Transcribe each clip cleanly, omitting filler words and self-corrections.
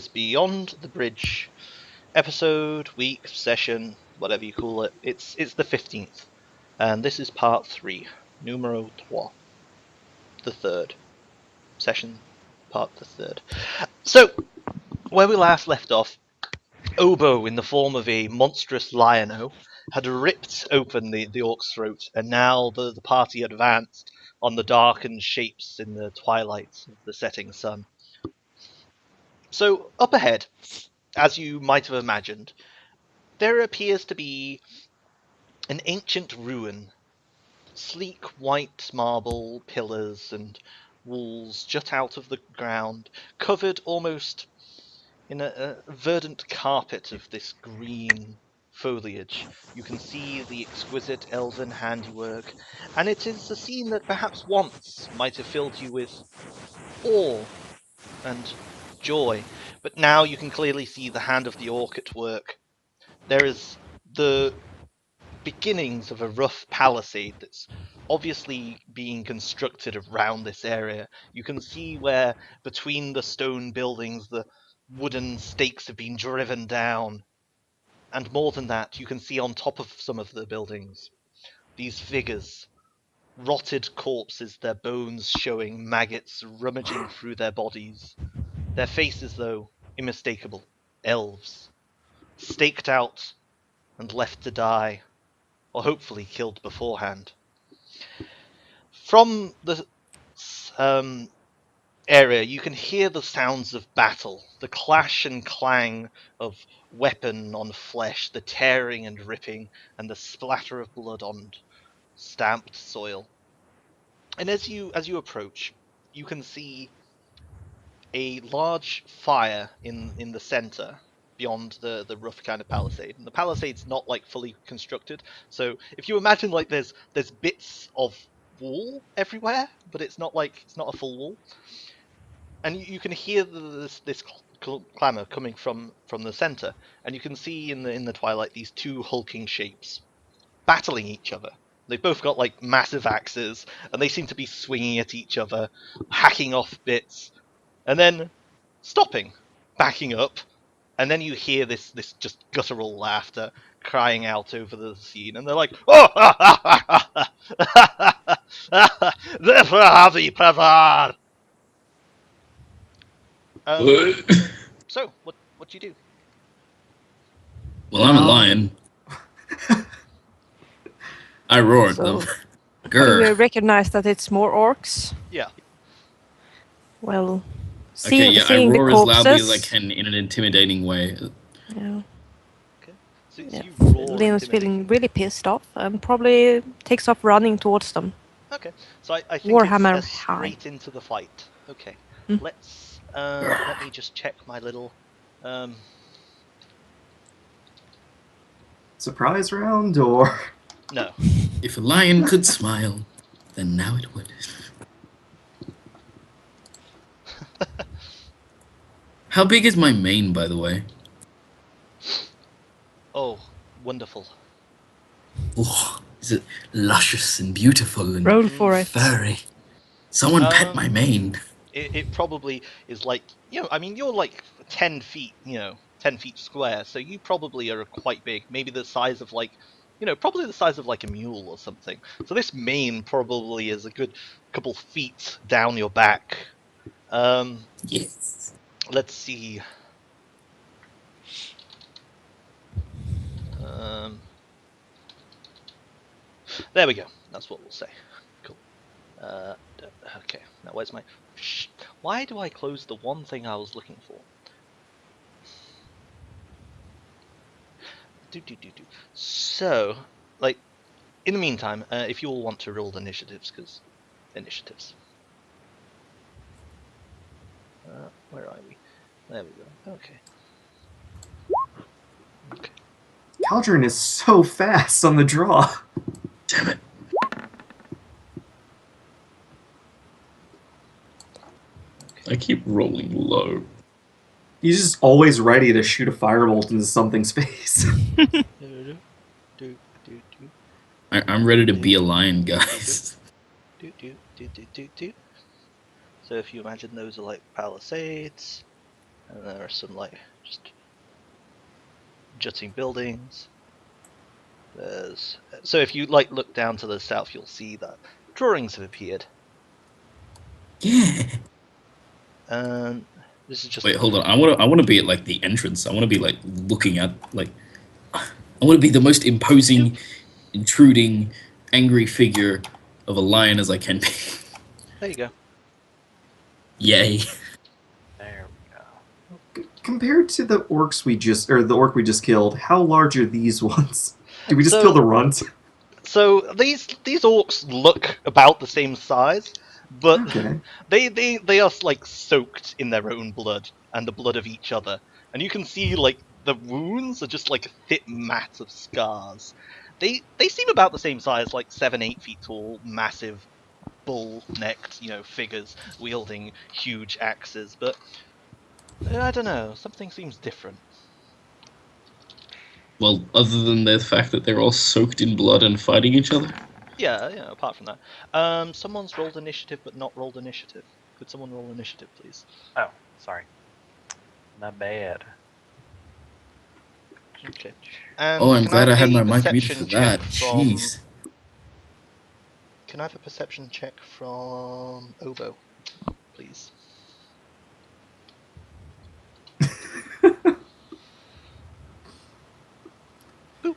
is Beyond the Bridge, episode, week, session, whatever you call it. It's the 15th, and this is part 3, numero 3, the third session, part the third. So, where we last left off, Obo, in the form of a monstrous lion-o, had ripped open the orc's throat, and now the party advanced on the darkened shapes in the twilight of the setting sun. So, up ahead, as you might have imagined, there appears to be an ancient ruin. Sleek white marble pillars and walls jut out of the ground, covered almost in a verdant carpet of this green foliage. You can see the exquisite elven handiwork, and it is a scene that perhaps once might have filled you with awe and joy, but now you can clearly see the hand of the orc at work. There is the beginnings of a rough palisade that's obviously being constructed around this area. You can see where between the stone buildings the wooden stakes have been driven down. And more than that, you can see on top of some of the buildings these figures, rotted corpses, their bones showing, maggots rummaging through their bodies. Their faces, though, unmistakable. Elves. Staked out and left to die, or hopefully killed beforehand. From the area, you can hear the sounds of battle, the clash and clang of weapon on flesh, the tearing and ripping, and the splatter of blood on stamped soil. And as you approach, you can see a large fire in the center beyond the rough kind of palisade. And the palisade's not like fully constructed, so if you imagine like there's bits of wall everywhere, but it's not a full wall. And you can hear this clamor coming from the center, and you can see in the twilight these two hulking shapes battling each other. They've both got like massive axes, and they seem to be swinging at each other, hacking off bits, and then stopping, backing up, and then you hear this just guttural laughter crying out over the scene, and they're like, "Oh, therefore have ye prevailed." So, what do you do? Well, I'm a lion. I roared So, them. do we recognize that it's more orcs? Yeah. Well, Okay, yeah, I seeing the roar as corpses. loudly as I can in an intimidating way. Yeah. Okay. So Yeah. you roar Leon's feeling really pissed off and probably takes off running towards them. Okay, so I think Warhammer it's straight into the fight. Okay, let's let me just check my little surprise round, or no. If a lion could smile, then now it would. How big is my mane, by the way? Oh, wonderful. Oh, is it luscious and beautiful and roll for it. furry? Someone pet my mane. It probably is like, I mean, you're like 10 feet, 10 feet square, so you probably are quite big, maybe the size of like, probably the size of like a mule or something. So this mane probably is a good couple feet down your back. Yes. Let's see. There we go. That's what we'll say. Cool. Okay. Now where's my... Why do I close the one thing I was looking for? So, like, in the meantime, if you all want to roll the initiatives, because initiatives. Where are we? There we go. Okay. Caldron is so fast on the draw. Damn it. I keep rolling low. He's just always ready to shoot a firebolt into something's face. I'm ready to be a lion, guys. So if you imagine those are like palisades, And there are some like just jutting buildings. So if you like look down to the south, you'll see that drawings have appeared. Yeah. And this is just Wait, hold on. I wanna be at like the entrance. I wanna be like looking at like I wanna be the most imposing, intruding, angry figure of a lion as I can be. There you go. Yay. There we go. Compared to the orcs the orc we just killed, how large are these ones? Did we just So- kill the runt? So these orcs look about the same size, but Okay. they are like soaked in their own blood and the blood of each other, and you can see like the wounds are just like a thick mat of scars. They seem about the same size, like 7-8 feet tall, massive, bull-necked, figures wielding huge axes. But I don't know, something seems different. Well, other than the fact that they're all soaked in blood and fighting each other. Yeah. Apart from that, someone's rolled initiative but not rolled initiative. Could someone roll initiative, please? Oh, sorry. Not bad. Okay. And Oh, I'm can glad I had have my a mic muted perception for that. check from- Jeez. Can I have a perception check from Obo, please?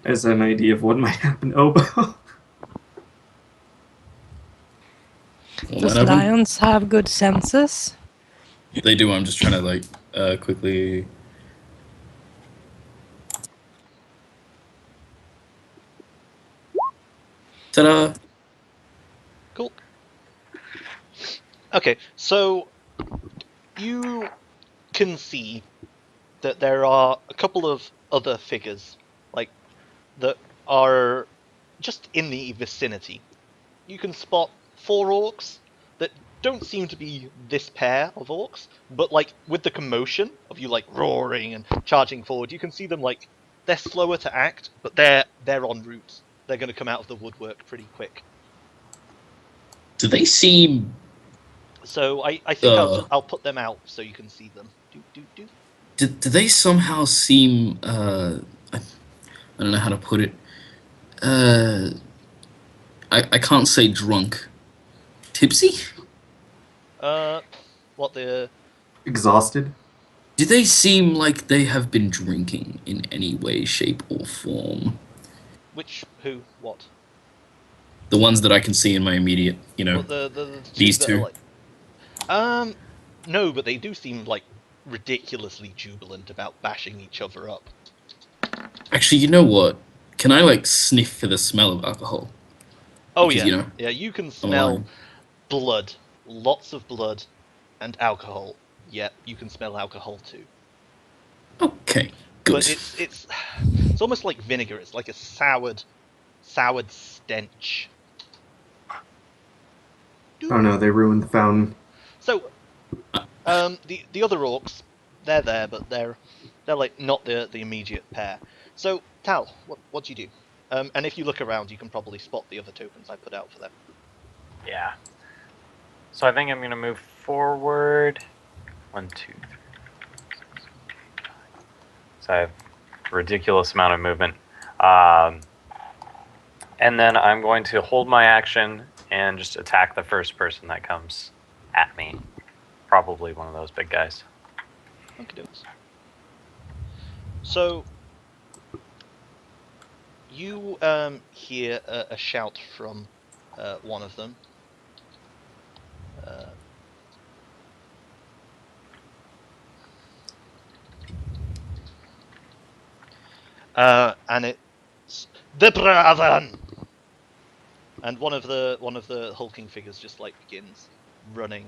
As an idea of what might happen. Oh, What Does might happen? lions have good senses? They do. I'm just trying to like quickly. Ta-da! Cool. Okay, so you can see that there are a couple of other figures, like, that are just in the vicinity. You can spot 4 orcs that don't seem to be this pair of orcs, but like with the commotion of you like roaring and charging forward, you can see them like they're slower to act, but they're en route. They're going to come out of the woodwork pretty quick. Do they seem? So I think I'll put them out so you can see them. Do. Do they somehow seem? I don't know how to put it. I can't say drunk. Tipsy? What the? exhausted. Do they seem like they have been drinking in any way, shape, or form? Which? Who? What? The ones that I can see in my immediate, What, the these that are two. like- no, but they do seem like ridiculously jubilant about bashing each other up. Actually, you know what? Can I like sniff for the smell of alcohol? Oh Because, yeah, yeah. You can smell blood, lots of blood, and alcohol. Yeah, you can smell alcohol too. Okay, good. But it's almost like vinegar. It's like a soured stench. Oh no, they ruined the fountain. So, the other orcs, they're there, but they're like not the immediate pair. So, Tal, what do you do? And if you look around, you can probably spot the other tokens I put out for them. Yeah. So I think I'm going to move forward. 1, 2, 3, 4, 5, 6, 7, 8, 9. So I have a ridiculous amount of movement. And then I'm going to hold my action and just attack the first person that comes at me. Probably one of those big guys. Okay, so you hear a shout from one of them. And it's the Brethren. And one of the hulking figures just like begins running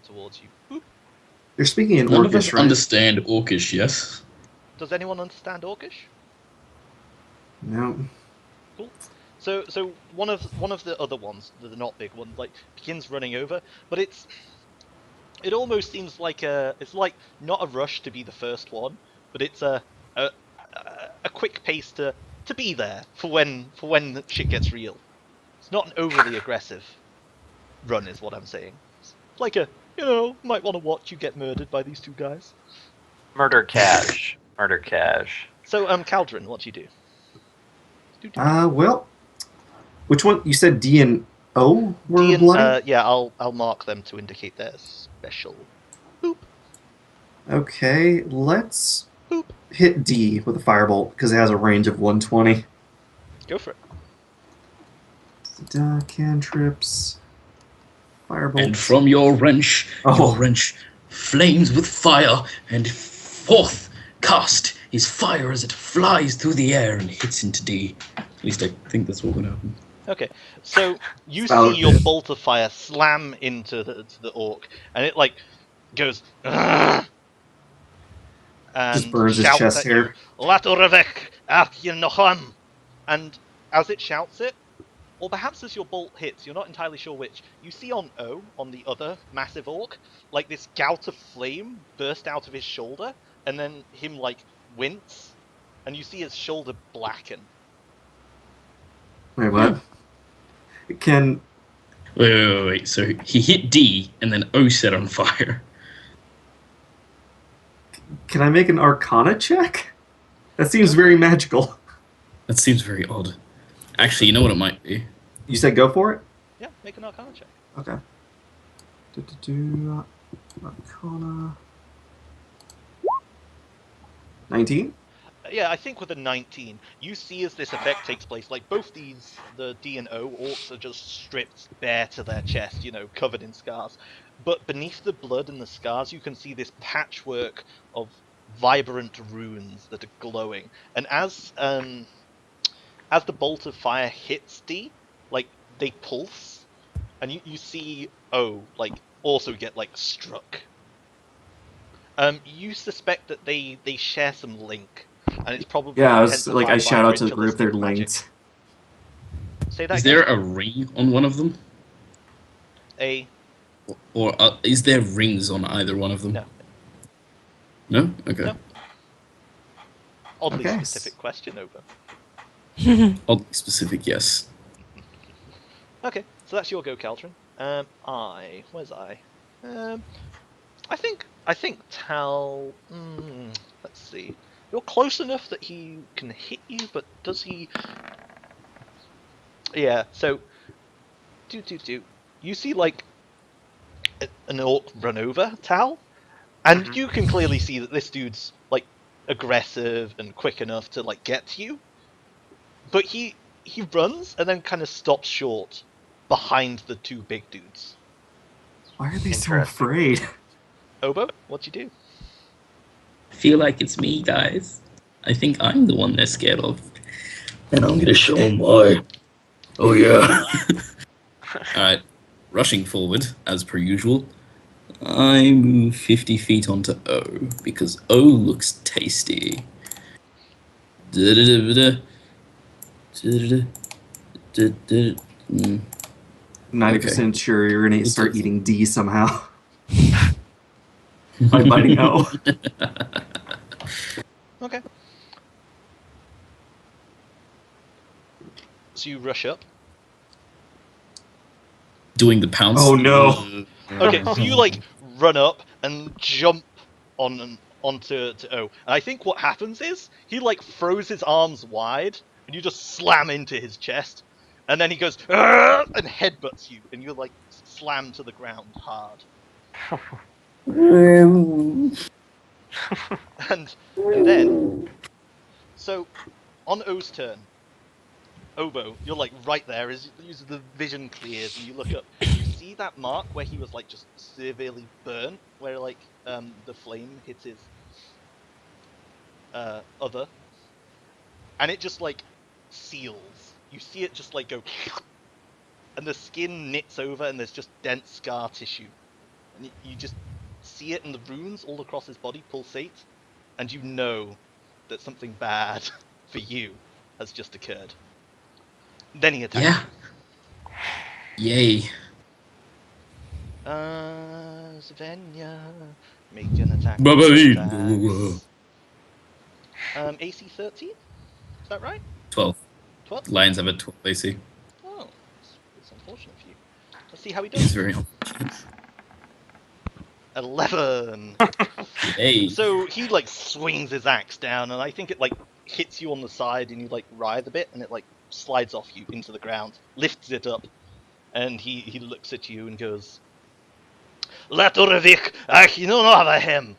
towards you. Boop. They're speaking in None of us Orcish, right? understand Orcish, yes? Does anyone understand Orcish? No. Cool. So one of the other ones, the not big one, like begins running over, but it almost seems like it's like not a rush to be the first one, but it's a quick pace to be there for when shit gets real. It's not an overly aggressive run, is what I'm saying. It's like might want to watch you get murdered by these two guys. Murder cash. Murder cash. So, Caldron, what do you do? Well, which one? You said D and O were D and, bloody? yeah, I'll mark them to indicate their special. Boop, Okay, let's boop. hit D with a firebolt because it has a range of 120. Go for it. Cantrips. Firebolt. And from your wrench, Oh. flames with fire, and forth cast is fire as it flies through the air and hits into D. At least I think that's what would happen. Okay, so you About see your it. bolt of fire slam into the orc, and it like goes "Ugh," and Just burns his shouts chest at hair. you, "Latorevek Athyenochan!" And as it shouts it, or perhaps as your bolt hits, you're not entirely sure which, you see on O, on the other massive orc, like this gout of flame burst out of his shoulder, and then him like wince, and you see his shoulder blacken. Wait, what? Can Wait. So he hit D, and then O set on fire. I make an Arcana check? That seems very magical. That seems very odd. Actually, you know what it might be? You said go for it? Yeah, make an Arcana check. Okay. Arcana. 19? Yeah, I think with a 19, you see as this effect takes place, like both these, the D and O orcs are just stripped bare to their chest, you know, covered in scars. But beneath the blood and the scars, you can see this patchwork of vibrant runes that are glowing. And as the bolt of fire hits D, like they pulse, and you see O like also get like struck. You suspect that they share some link. And it's probably Yeah, I was intensified like, I by shout out to the group, ritualistic they're magic. linked. Say that Is again. there a ring on one of them? Or is there rings on either one of them? No. No? Okay. No. Oddly Okay. specific question over. Oddly specific, yes. Okay, so that's your go, Caldron. Where's I? I think Tal. Let's see. You're close enough that he can hit you, but does he? Yeah. So, do. You see like an orc run over Tal, and Mhm. you can clearly see that this dude's like aggressive and quick enough to like get to you. But he runs and then kind of stops short behind the two big dudes. Why are they so Interesting. afraid? Obo, what'd you do? I feel like it's me, guys. I think I'm the one they're scared of. And I'm gonna show them why. Oh, yeah. Alright, rushing forward, as per usual. I move 50 feet onto O, because O looks tasty. Da-da-da-da-da. Da-da-da. 90% sure you're gonna start eating D somehow. By biting O. Okay. So you rush up. Doing the pounce. Oh, no. Okay, so you like run up and jump onto O. And I think what happens is he like throws his arms wide and you just slam into his chest. And then he goes "Argh!" and headbutts you and you're like slammed to the ground hard. And then, so on O's turn, Obo, you're like right there as the vision clears and you look up. You see that mark where he was like just severely burnt, where like the flame hits his other, and it just like seals. You see it just like go, and the skin knits over, and there's just dense scar tissue, and you just see it, and the runes all across his body pulsate, and you know that something bad for you has just occurred. Then he attacks. Yeah. Yay. Svenja, make an attack. Bye-bye. AC 13? Is that right? 12. 12? Lions have a 12 AC. Oh, it's unfortunate for you. Let's see how he It's does. very unfortunate. 11. Hey. So he like swings his axe down, and I think it like hits you on the side, and you like writhe a bit, and it like slides off you into the ground, lifts it up, and he looks at you and goes, "Laturvik, you know not him."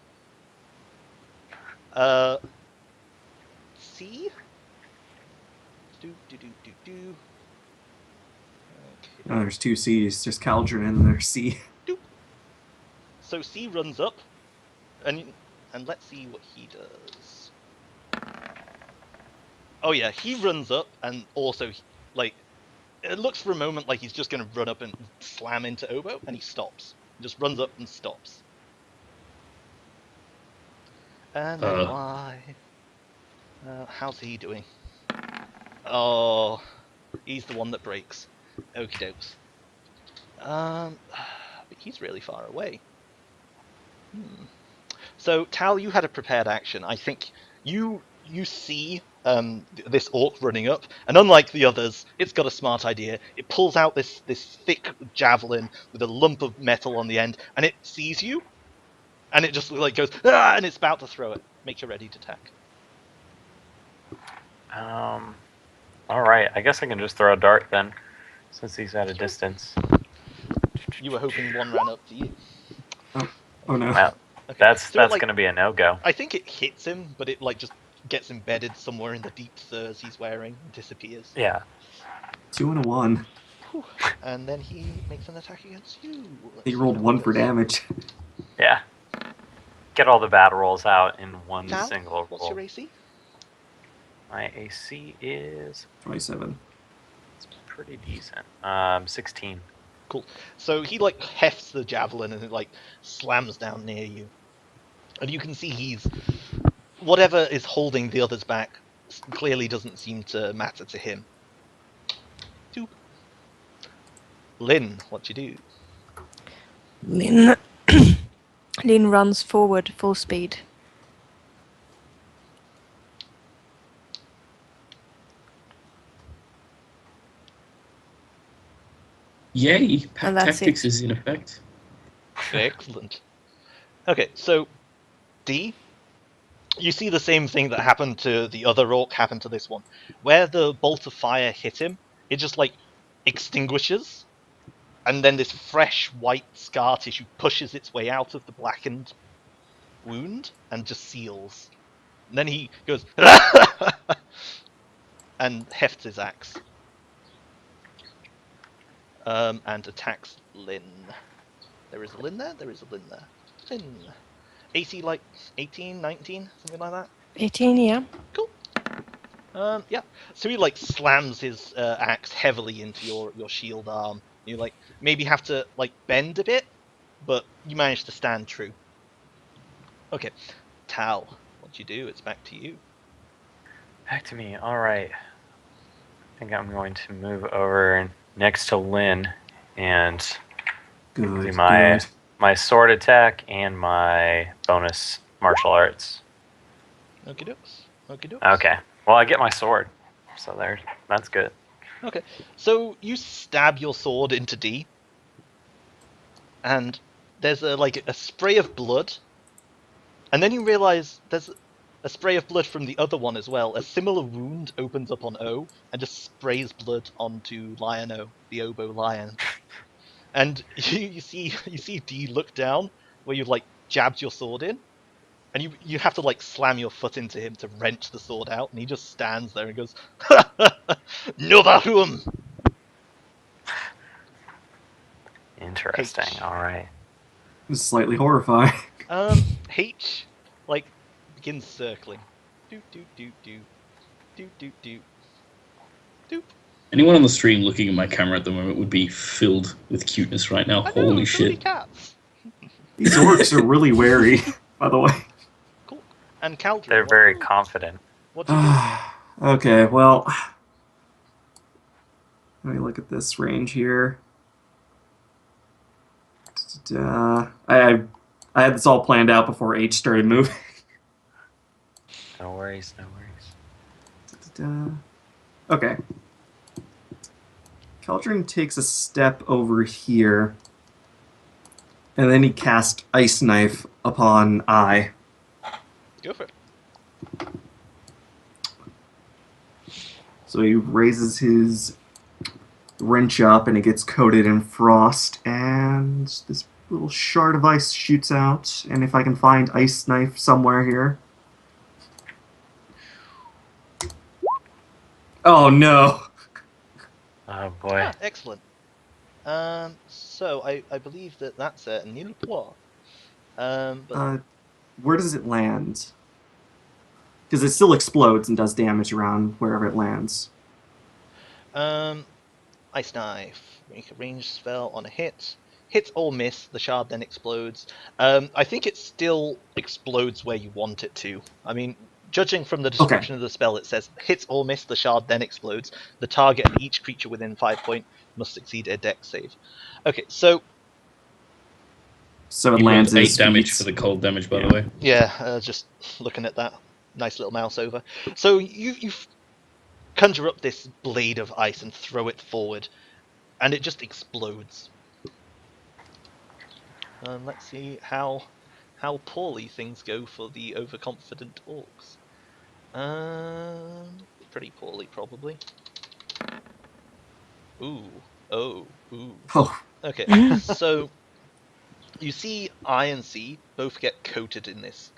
C. Do do do do do. Okay. Oh, there's two C's. There's Caldron and there's C. So C runs up, and let's see what he does. Oh yeah, he runs up, and also like it looks for a moment like he's just going to run up and slam into Obo, and he stops. He just runs up and stops. And then why? How's he doing? Oh, he's the one that breaks. Okie dokes. But he's really far away. So, Tal, you had a prepared action. I think you see this orc running up, and unlike the others, it's got a smart idea. It pulls out this thick javelin with a lump of metal on the end, and it sees you, and it just like goes, ah, and it's about to throw it. Make you ready to attack. All right. I guess I can just throw a dart then, since he's at a distance. You were hoping one ran up to you. Oh no. Well, Okay. that's So it, going to be a no-go. I think it hits him, but it like just gets embedded somewhere in the deep furs he's wearing and disappears. Yeah. 2 and a 1. Whew. And then he makes an attack against you. He rolled 1 for damage. Yeah. Get all the battle rolls out in one Tal, single what's roll. your AC? My AC is 27. pretty decent. 16. Cool. So he like hefts the javelin and it like slams down near you. And you can see he's whatever is holding the others back clearly doesn't seem to matter to him. Doop. Lynn, what you do? Lynn. Lynn runs forward full speed. Yay! Pack And that's tactics it. is in effect. Excellent. Okay, so D, you see the same thing that happened to the other orc happen to this one. Where the bolt of fire hit him, it just like extinguishes, and then this fresh white scar tissue pushes its way out of the blackened wound and just seals. And then he goes and hefts his axe. And attacks Lynn. There is a Lynn there? There is a Lynn there. Lynn. AC like 18, 19, something like that? 18, yeah. Cool. Yeah. So he like slams his axe heavily into your shield arm. You like maybe have to like bend a bit, but you manage to stand true. Okay. Tal, what you do? It's back to you. Back to me. All right. I think I'm going to move over next to Lynn and Good. do my good. my sword attack and my bonus martial arts. Okie dokes. Okie dokes. Okay. Well, I get my sword, so there. That's good. Okay, so you stab your sword into D, and there's a spray of blood, and then you realize there's a spray of blood from the other one as well. A similar wound opens up on O and just sprays blood onto Lion-O, the oboe lion. And you see D look down where you've like jabbed your sword in, and you have to like slam your foot into him to wrench the sword out, and he just stands there and goes, Novarum! Interesting. H. All right. This is slightly horrifying. H, like, begins circling. Doop, doop, doop, doop. Doop, doop, doop. Doop. Anyone on the stream looking at my camera at the moment would be filled with cuteness right now. I know, Holy so many shit. cats. These orcs are really wary, by the way. Cool. And Caldron, They're what very do- confident. What do you do? Okay, well, let me look at this range here. I had this all planned out before H started moving. No worries. No worries. Okay. Caldron takes a step over here. And then he cast Ice Knife upon I. Go for it. So he raises his wrench up and it gets coated in frost, and this little shard of ice shoots out. And if I can find Ice Knife somewhere here. Oh no! Oh boy. Ah, excellent. So I believe that's a nil point. But Where does it land? Because it still explodes and does damage around wherever it lands. Ice Knife. Make a ranged spell on a hit. Hit or miss, the shard then explodes. I think it still explodes where you want it to. I mean, judging from the description of the spell, it says hit or miss, the shard then explodes. The target and each creature within 5 point must succeed a dex save. Okay, so So it You lands rolled as 8 damage speeds. for the cold damage, by the way. yeah, just looking at that nice little mouse over. So you conjure up this blade of ice and throw it forward, and it just explodes. Let's see how poorly things go for the overconfident orcs. Pretty poorly, probably. Ooh. Ooh. Oh, Okay, so you see I and C both get coated in this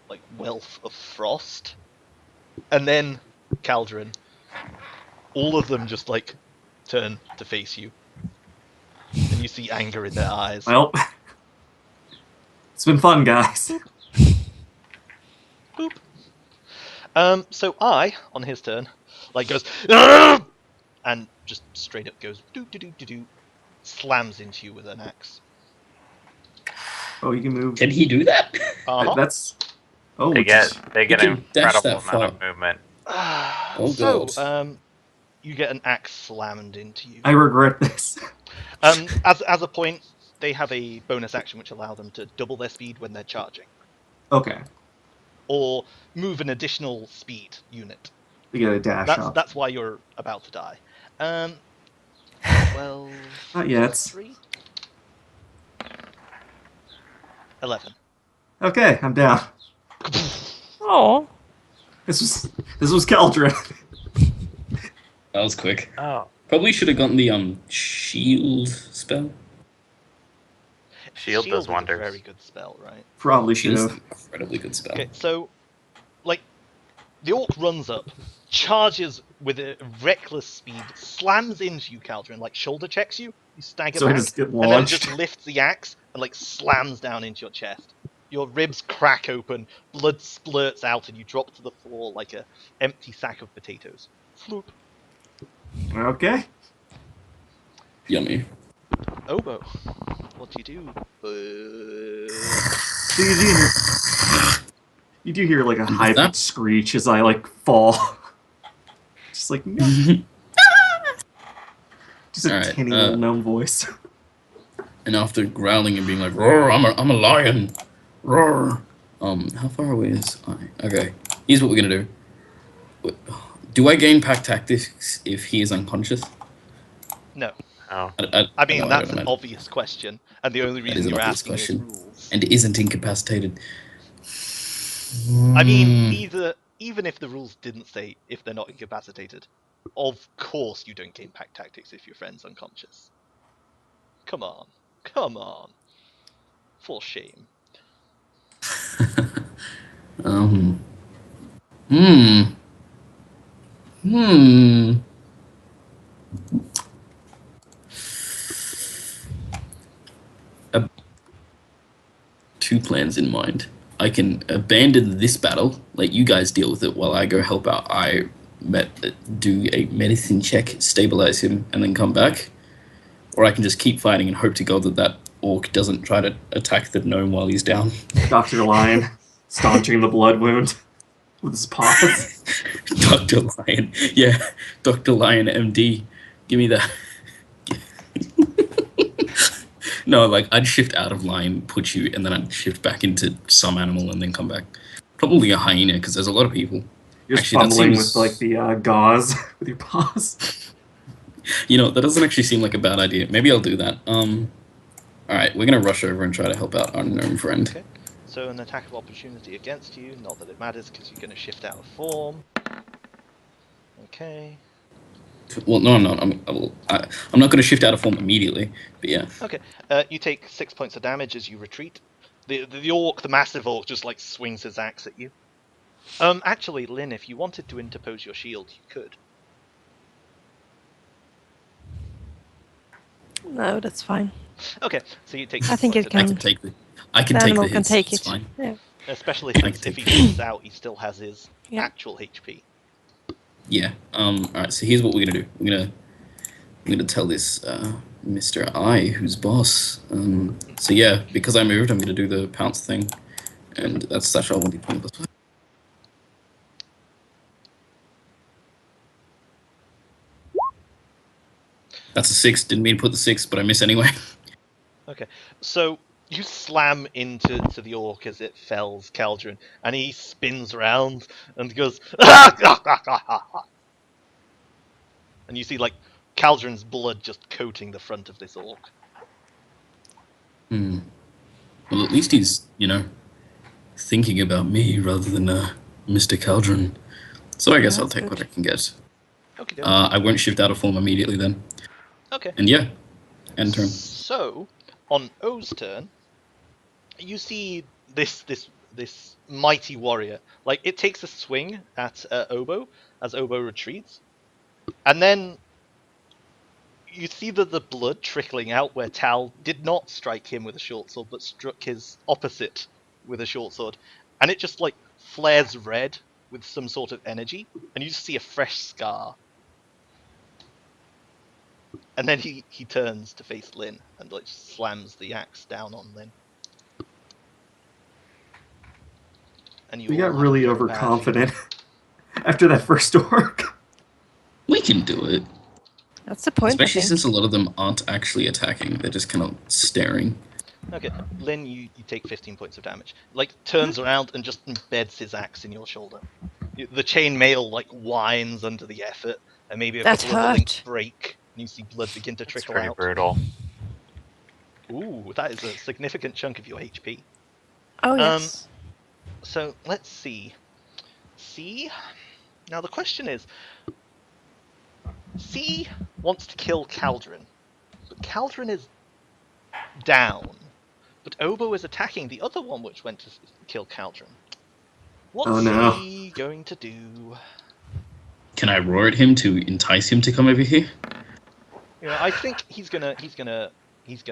like wealth of frost, and then Caldron, all of them just like turn to face you, and you see anger in their eyes. well. It's been fun, guys. Boop. So I, on his turn, like goes, "Argh!" and just straight up goes do do do do do, slams into you with an axe. Oh, you can move. Can he do that? Uh-huh. That's. Oh, They get an can dash incredible that amount of far. movement. Oh, so, God. you get an axe slammed into you. I regret this. As a point, they have a bonus action which allow them to double their speed when they're charging, Okay. or move an additional speed unit. You get a dash up. That's why you're about to die. Well, Not yet. 3? 11. Okay, I'm down. Oh, This was Caldron. That was quick. Oh, Probably should have gotten the shield spell. shield does is a wonders. very good spell, right? Probably It should is an have. incredibly good spell. Okay, so, like, the orc runs up, charges with a reckless speed, slams into you, Caldron, like shoulder checks you, you stagger So I back, just get and then launched. just lifts the axe and like slams down into your chest. Your ribs crack open, blood splurts out, and you drop to the floor like a empty sack of potatoes. Floop. Okay. Yummy. Oboe, what do you do? So you do hear like a And high with that- pitched screech as I like fall. Just like no. Just a Alright, tinny little gnome voice. And after growling and being like, "Roar! I'm a lion! Roar!" How far away is I? Okay, here's what we're gonna do. Do I gain pack tactics if he is unconscious? No. Oh, I mean, no, that's don't an know. obvious question, and the only That is reason an you're obvious asking question. is rules. And isn't incapacitated. I mean, Hmm. even if the rules didn't say if they're not incapacitated, of course you don't gain pack tactics if your friend's unconscious. Come on. For shame. Hmm. Two plans in mind. I can abandon this battle, let you guys deal with it while I go help out. Do a medicine check, stabilize him, and then come back. Or I can just keep fighting and hope to God that orc doesn't try to attack the gnome while he's down. Dr. Lion staunching the blood wound with his paws. Dr. Lion. Yeah, Dr. Lion MD. Give me that. No, like, I'd shift out of Lion, put you, and then I'd shift back into some animal and then come back. Probably a hyena, because there's a lot of people. You're just Actually, that fumbling seems- with like the gauze with your paws. You know, that doesn't actually seem like a bad idea. Maybe I'll do that. Alright, we're gonna rush over and try to help out our gnome friend. Okay. So an attack of opportunity against you. Not that it matters because you're going to shift out of form. Okay. Well, no, I'm not. I'm not gonna shift out of form immediately, but yeah. Okay. You take 6 points of damage as you retreat. The orc, the massive orc, just like swings his axe at you. Actually, Lynn, if you wanted to interpose your shield, you could. No, that's fine. Okay, so you take. I 6 think points it of I can. can damage, take the. I can The take the animal can hits. take It's it. fine. Yeah. especially I since can if he take bleeds out, he still has his Yeah. actual HP. Yeah. Alright. So here's what we're gonna do. I'm gonna tell this Mr. I, who's boss. So yeah, because I moved, I'm gonna do the pounce thing, and that's such a 1d plus. That's a 6. Didn't mean to put the 6, but I miss anyway. Okay, so you slam into the orc as it fells Caldron, and he spins around and goes, and you see like Caldron's blood just coating the front of this orc. Well, at least he's, thinking about me rather than Mr. Caldron. So I guess I'll That's take good. what I can get. Okay, I won't shift out of form immediately then. okay. And yeah, end turn. So on O's turn, you see this mighty warrior. Like it takes a swing at Obo as Obo retreats, and then you see the blood trickling out where Tal did not strike him with a short sword, but struck his opposite with a short sword, and it just like flares red with some sort of energy, and you just see a fresh scar. And then he turns to face Lynn and like slams the axe down on Lynn. And We all got have really to go overconfident after that first orc. We can do it. That's the point, Especially I think. since a lot of them aren't actually attacking, they're just kind of staring. Okay, Lynn, you take 15 points of damage. Like, turns around and just embeds his axe in your shoulder. The chain mail, like, whines under the effort, and maybe a That couple of the links hurt. break, and you see blood begin to It's trickle pretty out. brutal. Ooh, that is a significant chunk of your HP. Oh, yes. So, let's see. Now, the question is, C wants to kill Caldron, but Caldron is down. But Obo is attacking the other one which went to kill Caldron. What's Oh, no. he going to do? Can I roar at him to entice him to come over here? Yeah, I think he's gonna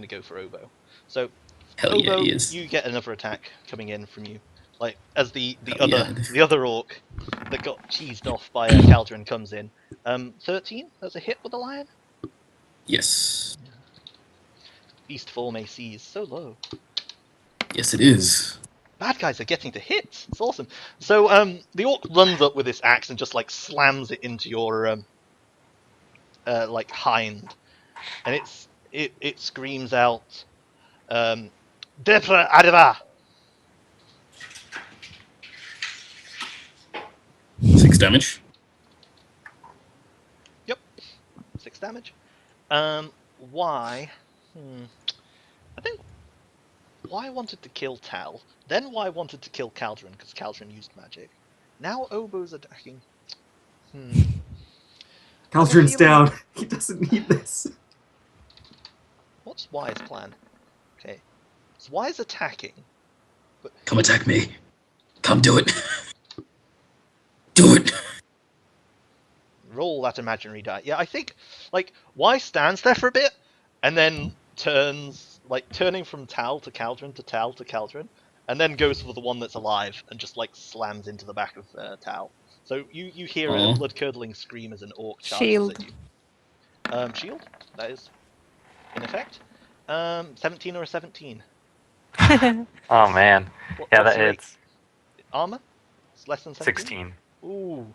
go for Obo. So Hell Obo, yeah, he is. you get another attack coming in from you. Like as the Hell other orc that got cheesed off by Caldron comes in. 13. That's a hit with the lion. Yes. Beast form AC is so low. Yes, it is. Bad guys are getting to hits. It's awesome. So the orc runs up with this axe and just like slams it into your like hind, and it screams out, Depra Adeva. 6 damage. Yep, 6 damage. Why? I think why wanted to kill Tal, then why wanted to kill Caldron because Caldron used magic. Now Obo's attacking. Caldron's feeling- down. He doesn't need this. What's Y's plan? Okay, so Y's attacking. Come attack me. Come do it. Do it. Roll that imaginary die. Yeah, I think like Y stands there for a bit, and then turning from Tal to Caldron to Tal to Caldron, and then goes for the one that's alive and just like slams into the back of Tal. So you hear a Aw. blood-curdling scream as an orc charges Shield. at you. Shield, that is in effect. 17 or a 17. Oh man. Yeah, What's that your it's armor? It's less than 17? 16. Ooh.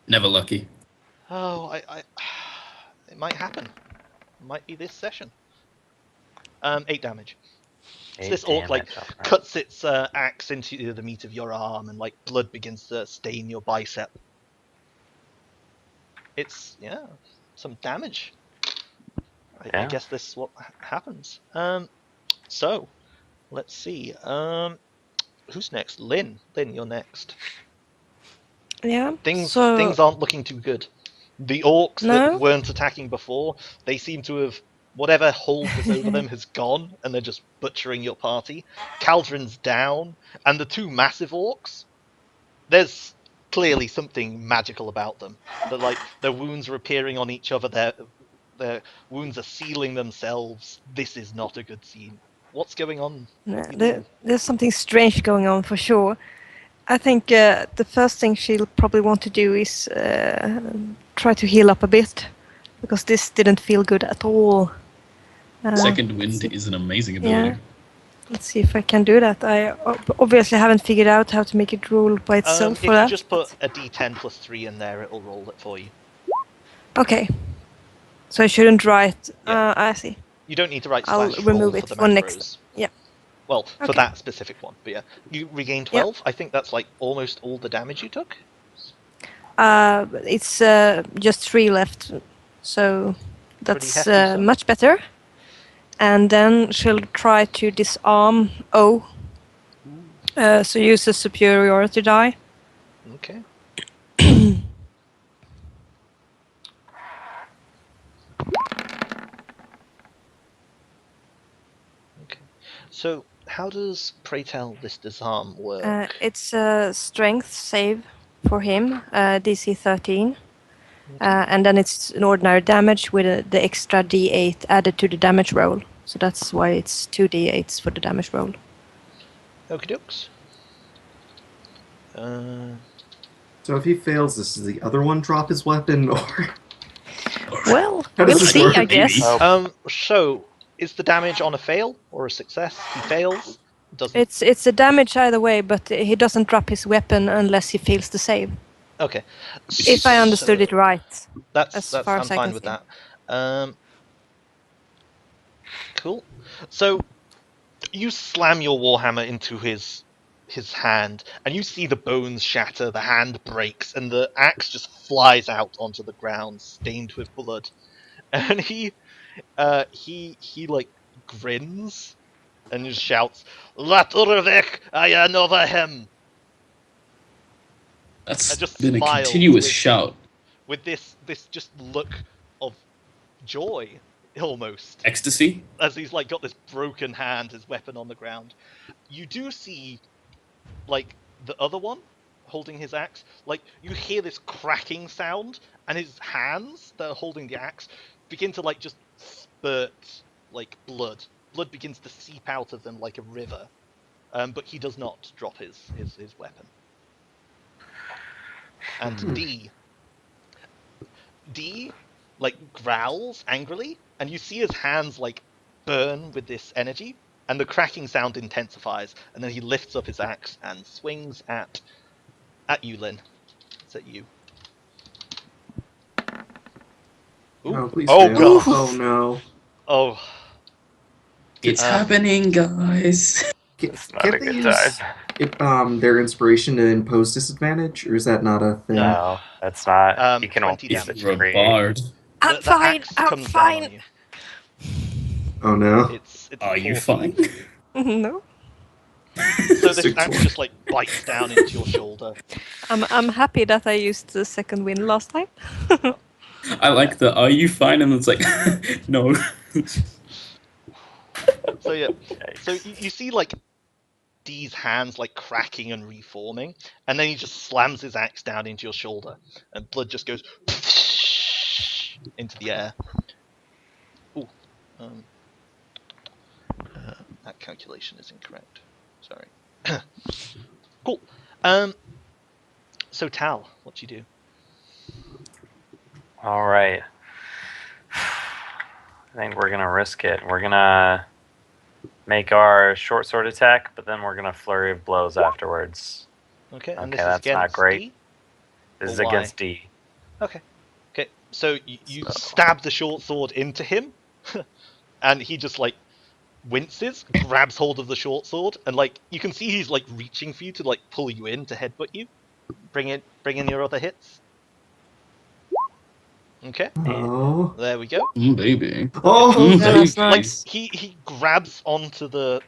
Never lucky. Oh, it might happen. It might be this session. 8 damage. So this orc like cuts its axe into the meat of your arm, and like blood begins to stain your bicep. It's some damage. I Yeah. guess this is what happens. So let's see. Who's next? Lynn. Lynn, you're next. Yeah. Things So aren't looking too good. The orcs that No? weren't attacking before, they seem to have whatever hold was over them has gone, and they're just butchering your party. Caldron's down, and the two massive orcs. There's clearly something magical about them. That like their wounds are appearing on each other. Their wounds are sealing themselves. This is not a good scene. What's going on? What are you doing? there's something strange going on for sure. I think the first thing she'll probably want to do is try to heal up a bit, because this didn't feel good at all. Second wind is an amazing ability. Yeah. Let's see if I can do that. I obviously haven't figured out how to make it roll by itself If for you that. just put a d10 plus 3 in there, it'll roll it for you. Okay. So I shouldn't write. Yeah. I see. You don't need to write I'll slash remove roll it for the for next- macros. yeah. Well, for Okay. that specific one, but yeah, you regain 12. I think that's like almost all the damage you took. It's just 3 left, so that's hefty stuff. much better. And then she'll try to disarm O. So use a superiority die. Okay. Okay. So, how does, pray tell, this disarm work? It's a strength save for him, DC 13. And then it's an ordinary damage with the extra d8 added to the damage roll. So that's why it's 2 d8s for the damage roll. Okie dokes. So if he fails, does the other one drop his weapon, or Well, How we'll does this see, work? I guess. Oh. So, is the damage on a fail or a success? He fails? Doesn't. It's a damage either way, but he doesn't drop his weapon unless he fails the save. Okay. If I understood it right. That's as far I'm as I fine can with see. that. Cool. So you slam your warhammer into his hand, and you see the bones shatter, the hand breaks, and the axe just flies out onto the ground, stained with blood. And he like grins and just shouts, "Let Urvik over him!" That's I just been a smiled continuous with- shout. With this just look of joy, almost. Ecstasy? As he's like got this broken hand, his weapon on the ground. You do see, like, the other one holding his axe. Like, you hear this cracking sound, and his hands that are holding the axe begin to like just spurt like blood. Blood begins to seep out of them like a river. But he does not drop his weapon. And D like growls angrily, and you see his hands like burn with this energy, and the cracking sound intensifies, and then he lifts up his axe and swings at you, Lynn. It's at you. Ooh. oh, please Oh, fail. God. Oh no. Oh, It's happening, guys. It's not a good time. Their inspiration to impose disadvantage, or is that not a thing? No, that's not. He can 20 only damage. use If you're a free. bard. I'm the fine. axe I'm comes down on fine. you. Oh no. It's Are you awful. fine? No, So this Six axe one. just like bites down into your shoulder. I'm happy that I used the second win last time. I like the "Are you fine?" and it's like, no. So yeah, Yikes. so you see like D's hands like cracking and reforming, and then he just slams his axe down into your shoulder, and blood just goes into the air. Ooh, that calculation is incorrect. Sorry. Cool. So Tal, what you do? All right. I think we're gonna risk it. We're gonna make our short sword attack, but then we're gonna flurry of blows afterwards. Okay, and Okay, this is that's not against great. D? This is Why? against D. Okay. So you So- stab the short sword into him, and he just like winces, grabs hold of the short sword, and like you can see he's like reaching for you to like pull you in to headbutt you. Bring in your other hits. Okay, Oh. there we go. Baby. Oh. Mm, Yeah, that's baby. nice. He grabs onto the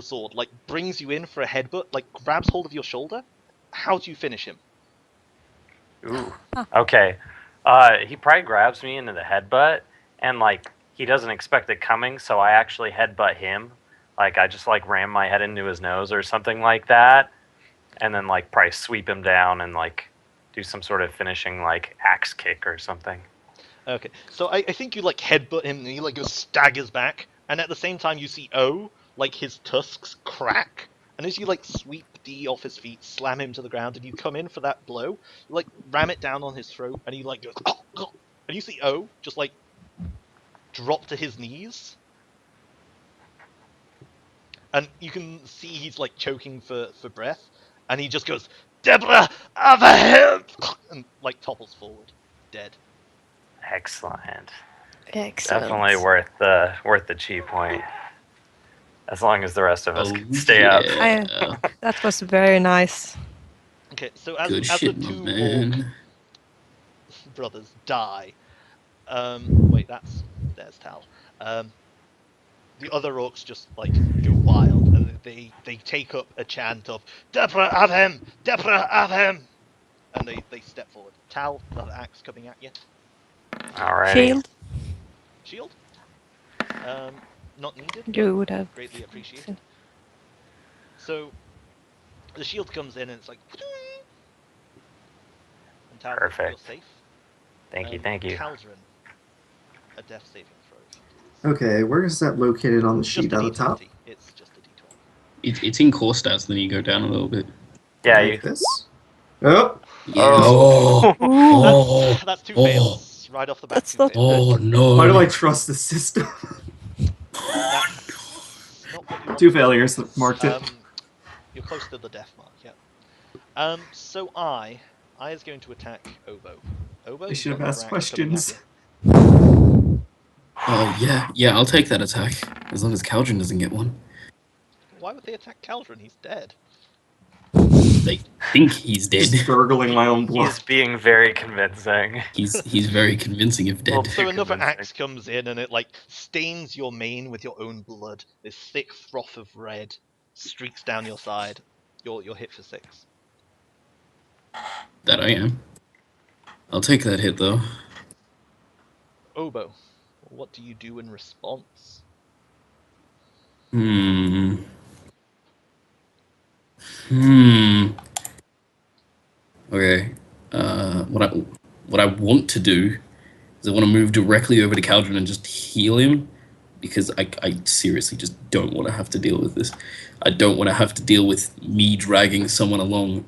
sword, like brings you in for a headbutt, like grabs hold of your shoulder. How do you finish him? Ooh. Huh. Okay. He probably grabs me into the headbutt, and like he doesn't expect it coming, so I actually headbutt him. Like I just like ram my head into his nose or something like that, and then like probably sweep him down and like do some sort of finishing like axe kick or something. Okay, so I think you like headbutt him, and he like goes staggers back, and at the same time you see O, like his tusks crack, and as you like sweep D off his feet, slam him to the ground, and you come in for that blow, you like ram it down on his throat, and he like goes, oh, oh, and you see O just like drop to his knees, and you can see he's like choking for breath, and he just goes, Deborah, over him, and like topples forward, dead. Excellent. Excellent. Definitely worth the chi point. As long as the rest of us Oh, can stay up. yeah. That was very nice. Okay, so Good as the shit, my two orc man. brothers die, wait, there's Tal. The other orcs just like go wild, and they take up a chant of Deborah, have him, Deborah, have him, and they step forward. Tal, another axe coming at you. Alrighty. Shield, Shield. Not needed. you would have. Greatly appreciated. So the shield comes in and it's like, and Tal, you're Perfect. safe. Thank you. Caldron, a death saving throw. if you please. Okay, where is that located on the It's just sheet a on the top? D20. It's just a D20. It's in core stats, then you go down a little bit. Yeah, Like you. this? Oh, Yeah. Oh. Oh. That's two Oh. fails right off the bat. That's two not fails. Oh no. why do I trust the system? That's not what you want. Two failures, marked it. You're close to the death mark, yeah. So I is going to attack Obo. Obo, I you've should have got asked another axe coming at questions. you. Yeah, I'll take that attack. As long as Caldron doesn't get one. Why would they attack Caldron? He's dead. They think he's dead. Just gurgling my own He's blood. being very convincing. He's very convincing if dead. Well, So Too another convincing. axe comes in and it like stains your mane with your own blood. This thick froth of red streaks down your side. You're hit for 6. That I am. I'll take that hit though. Obo, what do you do in response? Okay. What I want to do is I want to move directly over to Caldron and just heal him, because I seriously just don't want to have to deal with this. I don't want to have to deal with me dragging someone along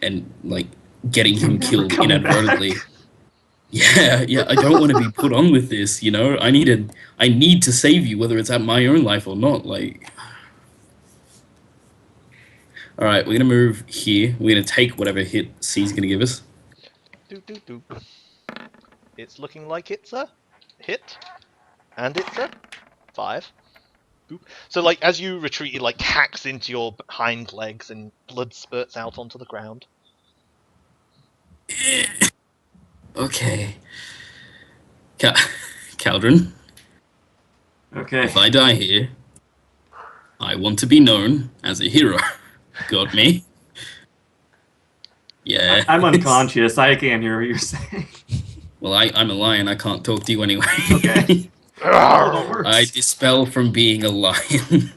and like getting him killed coming inadvertently. Yeah, I don't want to be put on with this, you know? I need to save you, whether it's at my own life or not, like. Alright, we're gonna move here. We're gonna take whatever hit C's gonna give us. Do. It's looking like it's a hit, and it's a 5. Boop. So like as you retreat, it like hacks into your hind legs and blood spurts out onto the ground. Okay. Caldron, Okay. if I die here, I want to be known as a hero. Got me? Yeah. I'm unconscious. I can't hear what you're saying. Well, I'm a lion. I can't talk to you anyway. Okay. Oh, that works. I dispel from being a lion.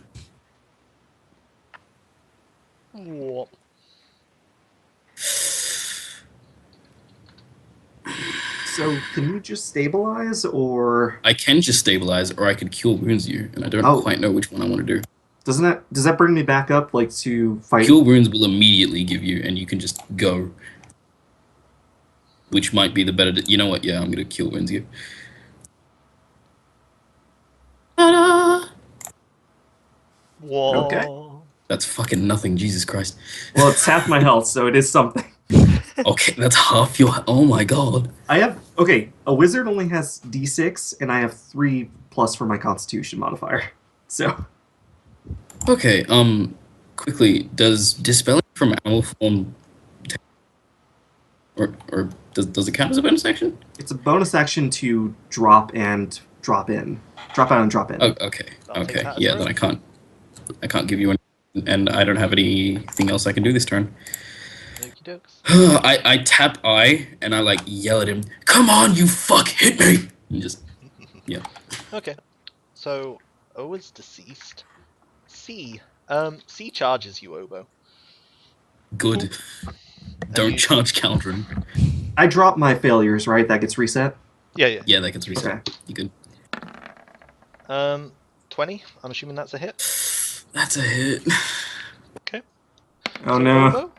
What? So, can you just stabilize, or I can just stabilize, or I could cure wounds you, and I don't Oh. quite know which one I want to do. does that bring me back up, like, to fight? Cure wounds will immediately give you, and you can just go. Which might be the better. You know what? Yeah, I'm gonna cure wounds you. Ta-da! What? Okay. That's fucking nothing. Jesus Christ. Well, it's half my health, so it is something. Okay, that's half your. Oh my god. A wizard only has D6, and I have 3+ for my Constitution modifier. So, Okay. Quickly, does dispelling from animal form? Or does it count as a bonus action? It's a bonus action to drop and drop in. Drop out and drop in. Oh, okay. I'll take Okay. that as Yeah, a then roll. I can't give you an, and I don't have anything else I can do this turn. Okie dokes. I tap I and I like yell at him. Come on, you fuck, hit me! And just Okay. So O is deceased. C. C charges you, Obo. good. And Don't you- charge Caldron. I drop my failures, right? That gets reset? Yeah. Yeah, that gets reset. Okay. You good? 20. I'm assuming that's a hit. That's a hit. Oh So, no. Obo,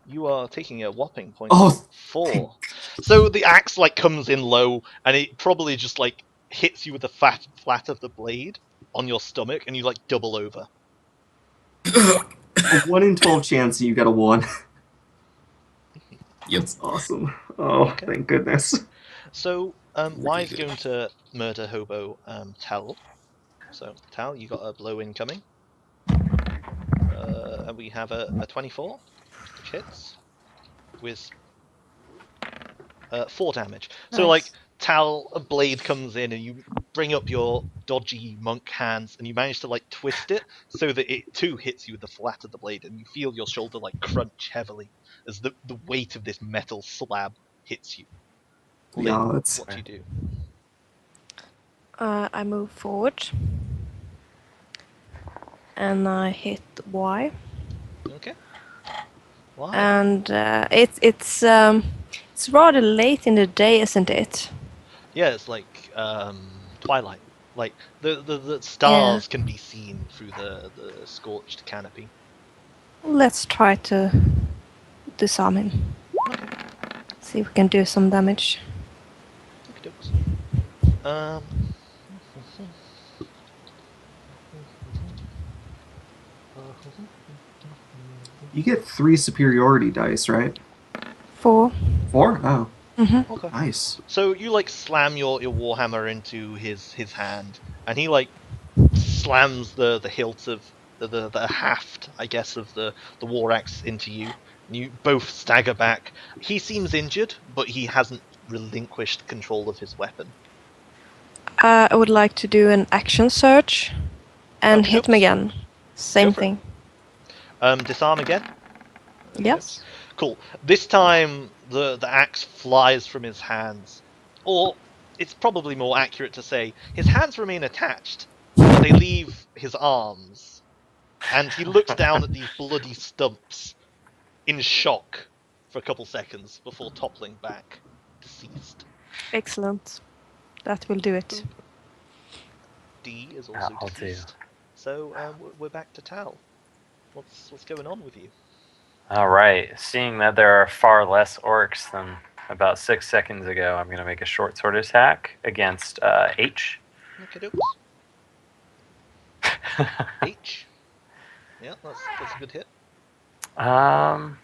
you are taking a whopping point Oh, 4. So the axe like comes in low, and it probably just like hits you with the flat of the blade on your stomach, and you like double over. a 1 in 12 chance that you get a 1. Yep. That's awesome. Oh, Okay. thank goodness. So Y is Really good. going to murder Hobo Tal. So Tal, you got a blow incoming. And we have a 24, which hits with 4 damage. So Nice. like Tal, a blade comes in and you bring up your dodgy monk hands and you manage to like twist it so that it too hits you with the flat of the blade and you feel your shoulder like crunch heavily as the weight of this metal slab hits you. Lynn, Yeah, it's what do you do? I move forward. And I hit Y. Okay. Why? And it's rather late in the day, isn't it? Yeah, it's like twilight. Like the stars can be seen through the scorched canopy. Let's try to disarm him. See if we can do some damage. Okey-dokes. you get 3 superiority dice, right? 4. 4? Oh, Mm-hmm. Okay. nice. So you like slam your warhammer into his hand, and he like slams the hilt of the haft, I guess, of the war axe into you. And you both stagger back. He seems injured, but he hasn't relinquished control of his weapon. I would like to do an action search and Okay, hit him oops. again. Same Go for it. thing. Disarm again. Yes. Cool. This time the axe flies from his hands, or it's probably more accurate to say his hands remain attached, but they leave his arms, and he looks down at these bloody stumps in shock for a couple seconds before toppling back, deceased. Excellent. That will do it. D is also I'll do. deceased. So we're back to Tal. What's going on with you? All right. Seeing that there are far less orcs than about 6 seconds ago, I'm going to make a short sword attack against H. Okay, dokes. H. Yeah, that's a good hit. And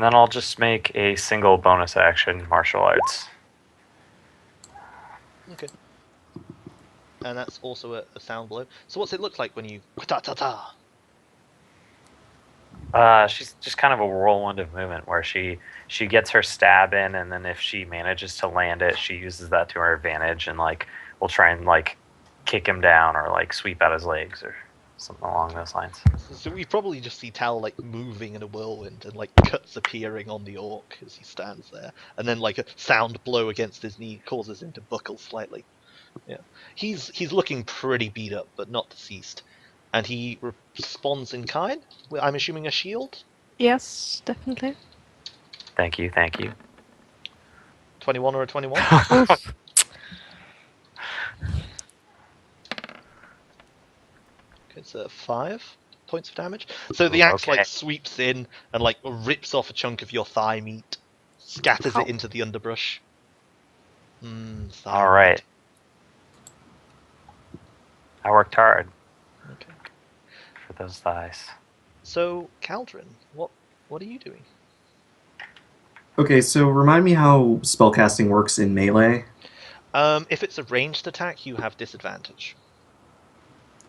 then I'll just make a single bonus action martial arts. Okay. And that's also a sound blow. So what's it look like when you ta-ta-ta? She's just kind of a whirlwind of movement where she gets her stab in, and then if she manages to land it, she uses that to her advantage, and like will try and like kick him down or like sweep out his legs or something along those lines. So we probably just see Tal like moving in a whirlwind and like cuts appearing on the orc as he stands there, and then like a sound blow against his knee causes him to buckle slightly. Yeah, he's looking pretty beat up, but not deceased, and he responds in kind. I'm assuming a shield. Yes, definitely. Thank you. 21 or a 21. Oof. It's 5 points of damage. So the axe Okay. like sweeps in and like rips off a chunk of your thigh meat, scatters Ow. it into the underbrush. Thigh All right. meat. I worked hard Okay. for those thighs. So Caldron, what are you doing? Okay, so remind me how spellcasting works in melee. If it's a ranged attack, you have disadvantage.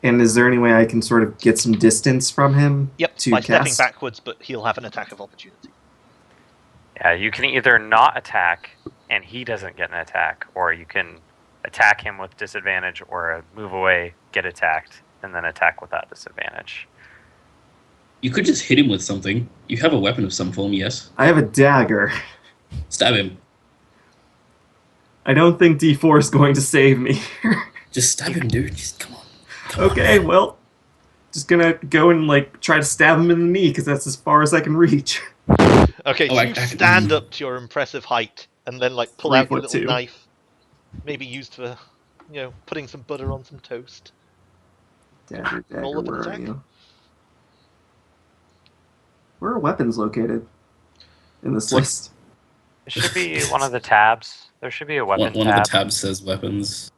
And is there any way I can sort of get some distance from him Yep, to by cast? stepping backwards, but he'll have an attack of opportunity. Yeah, you can either not attack and he doesn't get an attack, or you can attack him with disadvantage or move away, get attacked, and then attack without disadvantage. You could just hit him with something. You have a weapon of some form, yes? I have a dagger. Stab him. I don't think D4 is going to save me. Just stab him, dude. Just come on. Come on. Okay, well, just gonna go and like try to stab him in the knee because that's as far as I can reach. Okay, Oh, so I you can- stand up to your impressive height and then like pull out your little 3'2". knife, maybe used for, putting some butter on some toast. Dagger, Roll up an where are attack. you? Where are weapons located in this It's like- list? It should be one of the tabs. There should be a weapon One of tab. the tabs says weapons.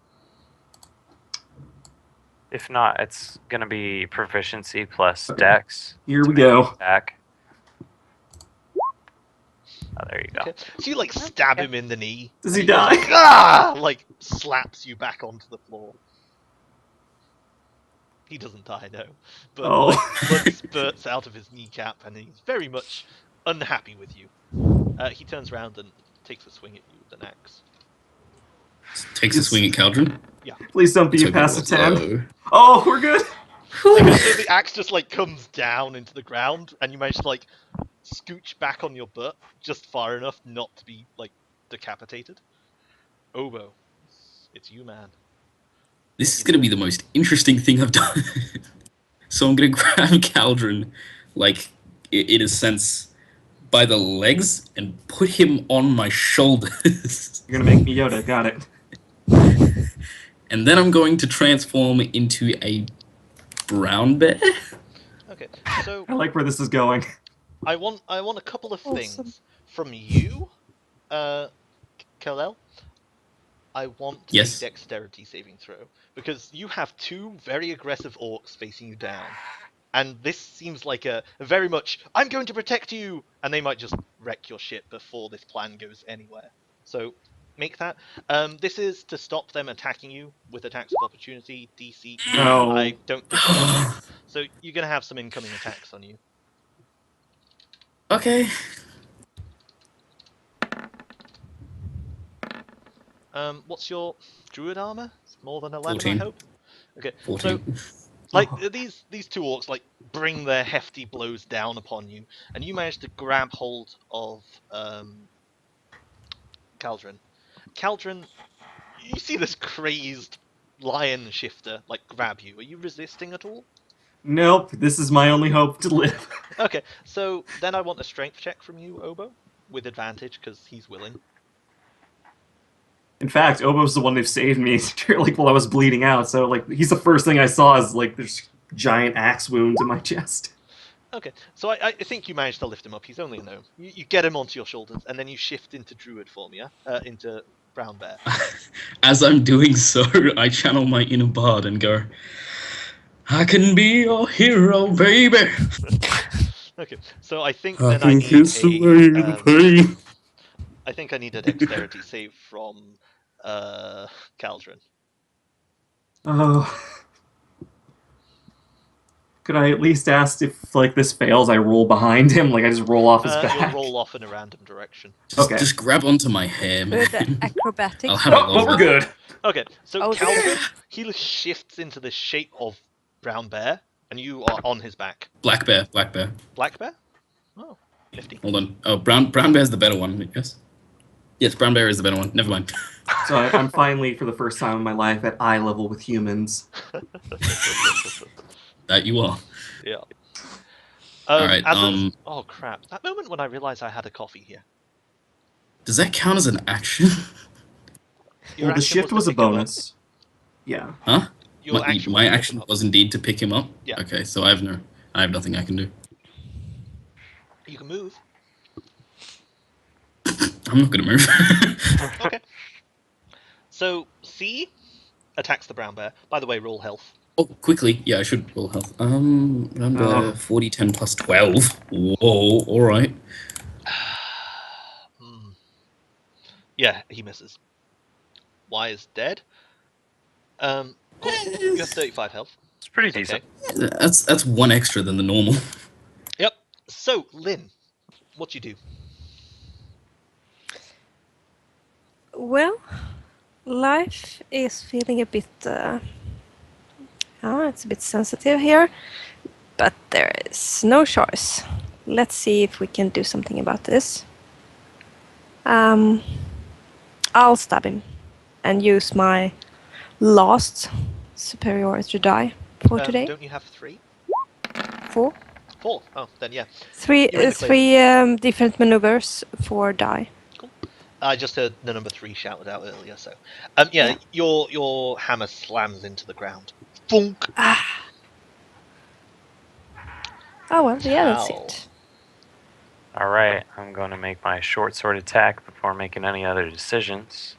If not, it's gonna be proficiency plus dex. Here to we make you go. attack. Oh, there you go. Okay, so you like stab him in the knee. Does and he goes, die? like, ah! Like slaps you back onto the floor. He doesn't die, no. But Oh. like, blood spurts out of his kneecap, and he's very much unhappy with you. He turns around and takes a swing at you with an axe. Takes a Yes. swing at Caldron. Please don't be Let's hope past it a was 10. low. Oh, we're good. Okay, so the axe just like comes down into the ground, and you manage to like scooch back on your butt just far enough not to be like decapitated. Obo, it's you, man. This is going to be the most interesting thing I've done. So I'm going to grab Caldron, like, in a sense, by the legs and put him on my shoulders. You're gonna make me Yoda. Got it. And then I'm going to transform into a brown bear. Okay, so I like where this is going. I want a couple of Awesome. things from you, Kalel. I want Yes. a dexterity saving throw because you have two very aggressive orcs facing you down, and this seems like a very much I'm going to protect you, and they might just wreck your shit before this plan goes anywhere. So make that. This is to stop them attacking you with attacks of opportunity. DC. No. I don't think. That so you're gonna have some incoming attacks on you. Okay. What's your druid armor? It's more than 11, 14. I hope. Okay, 14. so like these two orcs like bring their hefty blows down upon you, and you manage to grab hold of Caldron. Caldron, you see this crazed lion shifter like grab you. Are you resisting at all? Nope. This is my only hope to live. Okay, so then I want a strength check from you, Obo, with advantage because he's willing. In fact, Obo's the one who saved me, like while I was bleeding out. So like, he's the first thing I saw is like there's giant axe wounds in my chest. Okay, so I think you managed to lift him up. He's only a gnome. You get him onto your shoulders, and then you shift into druid form, yeah? Into brown bear. As I'm doing so, I channel my inner bard and go, I can be your hero, baby. Okay, so I think I then I can need kiss away the pain. I think I need a dexterity save from Caldron. Oh. Could I at least ask if like this fails, I roll behind him? Like I just roll off his You'll back. roll off in a random direction. Okay. Just grab onto my hair, man. Good acrobatics. I'll have a Oh, but we're longer. good. Okay, so Oh, Caldron, he shifts into the shape of brown bear, and you are on his back. Black bear, black bear. Black bear? Oh, nifty. Hold on. Oh, brown bear's the better one, yes? Yes, brown bear is the better one. Never mind. So I'm finally, for the first time in my life, at eye level with humans. That you are. Yeah. Alright, oh crap! That moment when I realized I had a coffee here. Does that count as an action? Your Well, the action shift to was a pick him up. bonus. Yeah. Huh? Your My action was to pick action him up. was indeed to pick him up? Yeah. Okay, so I have nothing I can do. You can move. I'm not gonna move. Okay. So C attacks the brown bear. By the way, roll health. Oh, quickly. Yeah, I should roll health. Brown bear, Oh. 40, 10 plus 12. Whoa, alright. Hmm. Yeah, he misses. Y is dead. Cool. You have 35 health. It's pretty It's okay. decent. That's one extra than the normal. Yep. So Lynn, what you do? Well, life is feeling a bit. It's a bit sensitive here, but there is no choice. Let's see if we can do something about this. I'll stab him and use my last superiority die for today. Don't you have 3? 4. 4. Oh, then yeah. Three, You're in the clear. 3 different maneuvers for die. I just heard the number 3 shouted out earlier, so Yeah. your hammer slams into the ground. Thunk. Oh well, yeah, that's Ow. it. All right, I'm going to make my short sword attack before making any other decisions.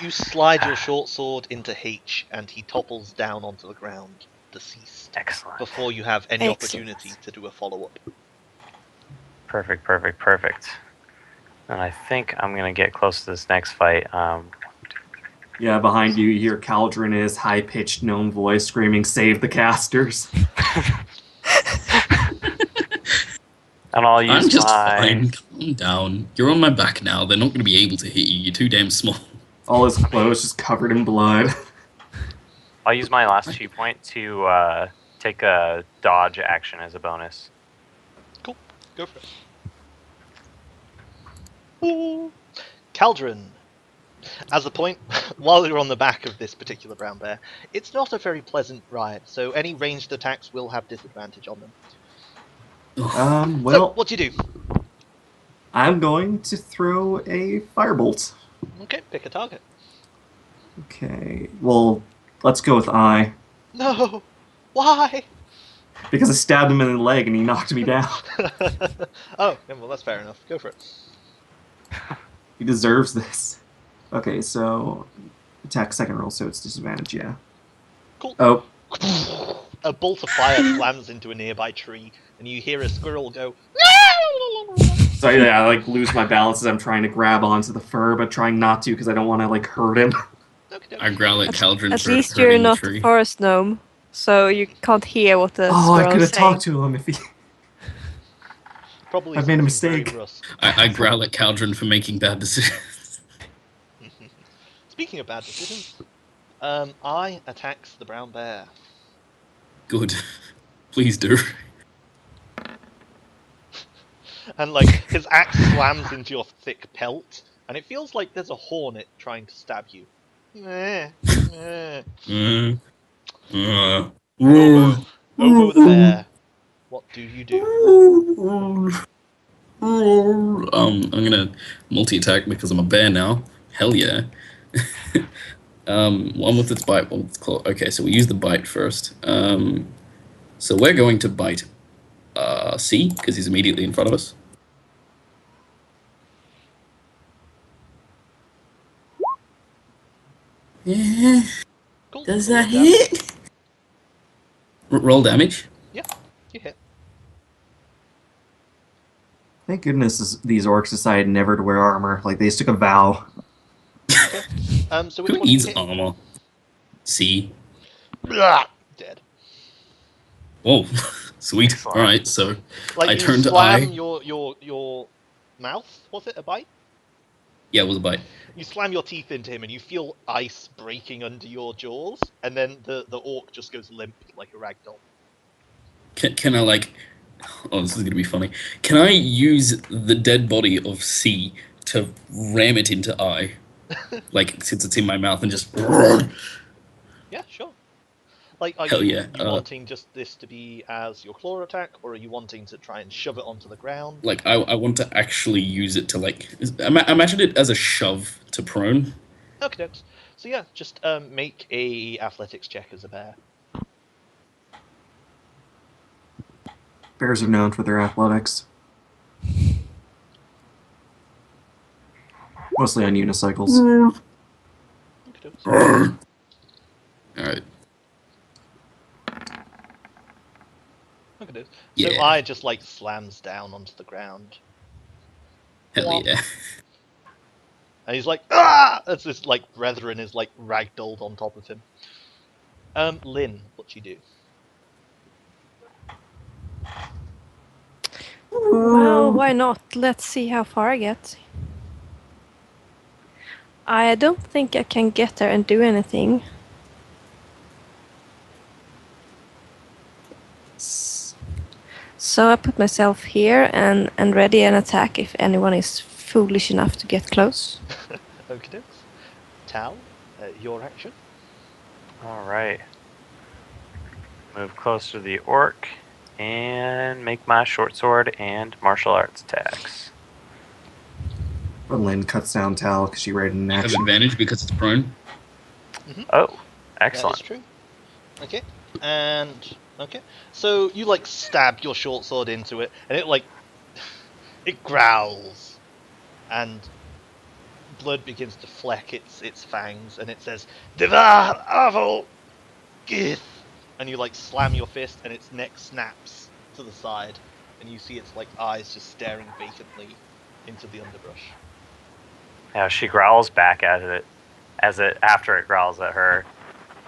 You slide your short sword into H, and he topples down onto the ground, deceased, Excellent. before you have any Excellent. opportunity to do a follow-up. Perfect. And I think I'm going to get close to this next fight. Yeah, behind you, you hear Caldron's high-pitched gnome voice screaming, "Save the casters!" And I'll use I'm just my... fine. Calm down. You're on my back now. They're not going to be able to hit you. You're too damn small. All his clothes just covered in blood. I'll use my last 2 point to take a dodge action as a bonus. Cool. Go for it. Ooh. Caldron. As a point, while you're on the back of this particular brown bear, it's not a very pleasant ride, so any ranged attacks will have disadvantage on them. So, Well, what do you do? I'm going to throw a firebolt. Okay, pick a target. Okay, well, let's go with I. No! Why? Because I stabbed him in the leg and he knocked me down. Oh, yeah, well, that's fair enough. Go for it. He deserves this. Okay, so attack second roll, so it's disadvantage, yeah. Cool. Oh, A bolt of fire slams into a nearby tree, and you hear a squirrel go. so yeah, I like lose my balance as I'm trying to grab onto the fur, but trying not to because I don't want to like hurt him. I growl at Caldron At for least hurting you're the not tree. a forest gnome, so you can't hear what the Oh, I squirrel could is have saying. talked to him if he. Probably I've made a something very mistake. brusque. I growl at Caldron for making bad decisions. Speaking of bad decisions, I attacks the brown bear. Good. Please do. And like his axe slams into your thick pelt, and it feels like there's a hornet trying to stab you. Obo the bear. What do you do? I'm gonna multi-attack because I'm a bear now. Hell yeah. One with its bite, one with its claw. Okay, so we use the bite first. So we're going to bite C, because he's immediately in front of us. Yeah. Cool. Does Roll that damage. hit? Roll damage? Yeah, you hit. Thank goodness these orcs decided never to wear armor. Like they just took a vow. So which Who one needs hit? armor? C. Blah! Dead. Whoa. Sweet. Excellent. Alright, so Like I you turned to slam I. your mouth. Was it a bite? Yeah, it was a bite. You slam your teeth into him, and you feel ice breaking under your jaws, and then the orc just goes limp like a rag doll. Can I like... Oh, this is going to be funny. Can I use the dead body of C to ram it into I? Like, since it's in my mouth and just... Yeah, sure. Like, are Hell you, yeah, you wanting just this to be as your claw attack, or are you wanting to try and shove it onto the ground? Like, I want to actually use it to, like... Imagine it as a shove to prone. Okay, so yeah, just make a athletics check as a bear. Bears are known for their athletics. Mostly on unicycles. Okay, Alright. so Yeah. I just like slams down onto the ground, Hell yeah. and he's like, ah! As this like brethren is like ragdolled on top of him. Lynn, what you do? Well, why not? Let's see how far I get. I don't think I can get there and do anything. So I put myself here and ready an attack if anyone is foolish enough to get close. Okie dokes. Tal, your action. All right. Move closer to the orc and make my short sword and martial arts attacks. But Lynn cuts down Tal because she raided an I have action. advantage because it's prone. Oh, That is excellent. true. Okay. And okay. So you like stab your short sword into it, and it like it growls, and blood begins to fleck its fangs, and it says "Devar Avil Gith," and you like slam your fist, and its neck snaps to the side, and you see its like eyes just staring vacantly into the underbrush. Yeah, she growls back at it after it growls at her,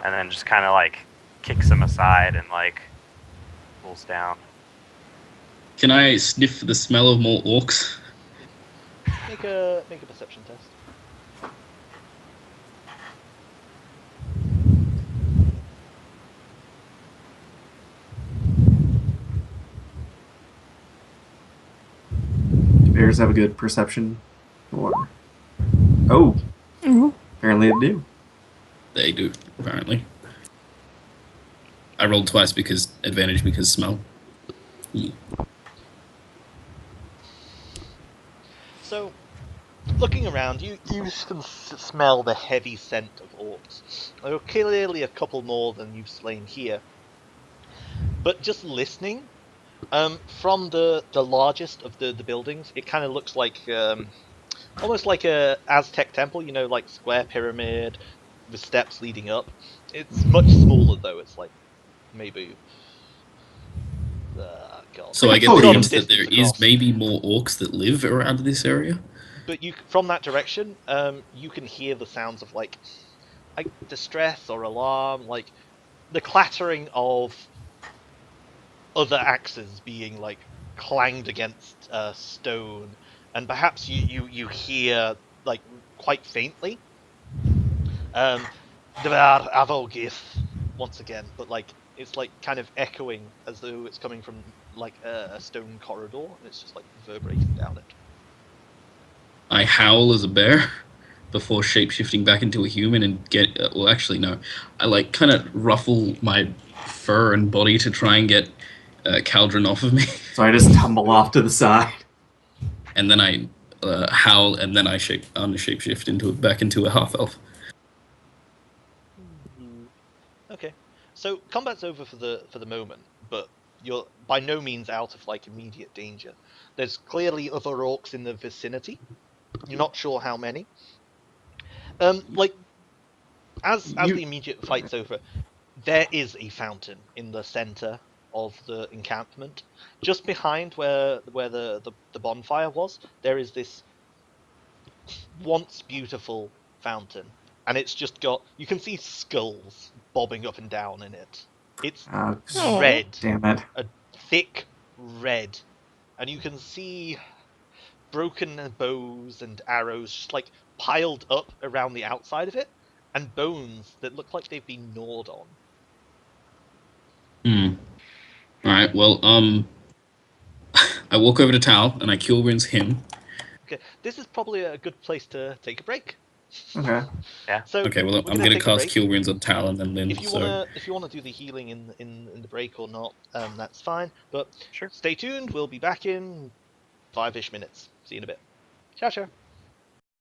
and then just kind of like kicks him aside and like pulls down. Can I sniff the smell of more orcs? Make a perception test. Do bears have a good perception? Or oh, apparently they do. They do, apparently. I rolled twice because advantage because smell. Yeah. So, looking around, you can smell the heavy scent of orcs. There are clearly a couple more than you've slain here. But just listening, from the largest of the buildings, it kind of looks like almost like a Aztec temple, you know, like square pyramid with steps leading up. It's much smaller though. It's like maybe God. So I get Oh, the yeah. hint that there Distance is across. maybe more orcs that live around this area. But you from that direction, you can hear the sounds of like distress or alarm, like the clattering of other axes being like clanged against stone, and perhaps you hear like quite faintly, Devar Avogith once again, but like it's like kind of echoing as though it's coming from like a stone corridor, and it's just like reverberating down it. I howl as a bear before shapeshifting back into a human and get. Well, actually, no. I like kind of ruffle my fur and body to try and get Caldron off of me, So I just tumble off to the side. and then I howl, and then I shapeshift back into a half elf. Okay, so combat's over for the moment, but you're by no means out of like immediate danger. There's clearly other orcs in the vicinity. You're not sure how many. Like as You- the immediate fight's over, there is a fountain in the center of the encampment, just behind where the bonfire was. There is this once beautiful fountain, and it's just got, you can see skulls bobbing up and down in it. It's Oh. red, Damn it. a thick red, and you can see broken bows and arrows just like piled up around the outside of it, and bones that look like they've been gnawed on. All right. Well, I walk over to Tal and I cure wounds him. Okay, this is probably a good place to take a break. Okay. So Okay. Well, we're I'm gonna take a cast break. cure wounds on Tal and then Lynn. If you wanna do the healing in the break or not, that's fine. But Sure. stay tuned. We'll be back in 5-ish minutes. See you in a bit. Ciao, ciao.